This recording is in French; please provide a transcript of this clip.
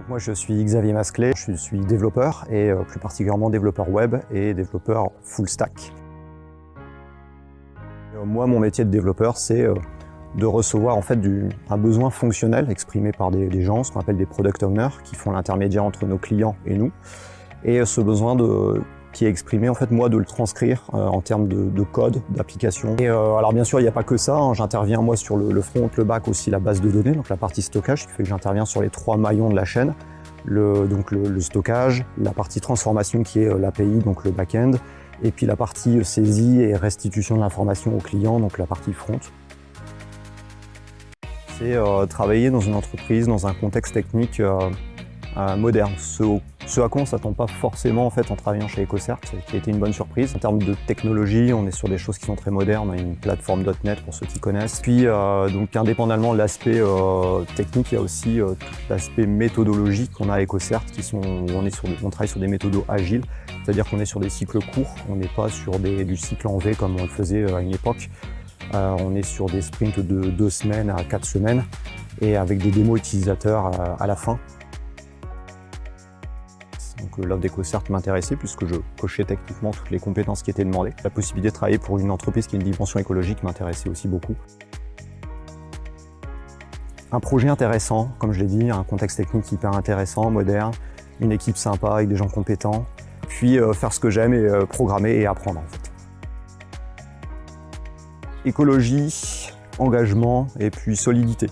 Moi, je suis Xavier Masclet, je suis développeur et plus particulièrement développeur web et développeur full stack. Moi, mon métier de développeur, c'est de recevoir en fait un besoin fonctionnel exprimé par des gens, ce qu'on appelle des product owners, qui font l'intermédiaire entre nos clients et nous. Et ce besoin qui est exprimé, en fait, moi, de le transcrire en termes de code, d'application. Et alors bien sûr, il n'y a pas que ça, hein. J'interviens moi sur le front, le back, aussi la base de données, donc la partie stockage, qui fait que j'interviens sur les 3 maillons de la chaîne. Donc le stockage, la partie transformation qui est l'API, donc le back-end, et puis la partie saisie et restitution de l'information au client, donc la partie front. C'est travailler dans une entreprise, dans un contexte technique moderne, ce à quoi on ne s'attend pas forcément en fait en travaillant chez EcoCert, qui a été une bonne surprise. En termes de technologie, on est sur des choses qui sont très modernes, on a une plateforme .NET pour ceux qui connaissent. Puis donc indépendamment de l'aspect technique, il y a aussi tout l'aspect méthodologique qu'on a à EcoCert, on travaille sur des méthodos agiles, c'est-à-dire qu'on est sur des cycles courts, on n'est pas sur du cycle en V comme on le faisait à une époque. On est sur des sprints de 2 semaines à 4 semaines et avec des démos utilisateurs à la fin. Donc l'offre d'EcoCert m'intéressait puisque je cochais techniquement toutes les compétences qui étaient demandées. La possibilité de travailler pour une entreprise qui a une dimension écologique m'intéressait aussi beaucoup. Un projet intéressant, comme je l'ai dit, un contexte technique hyper intéressant, moderne, une équipe sympa avec des gens compétents, puis faire ce que j'aime et programmer et apprendre en fait. Écologie, engagement et puis solidité.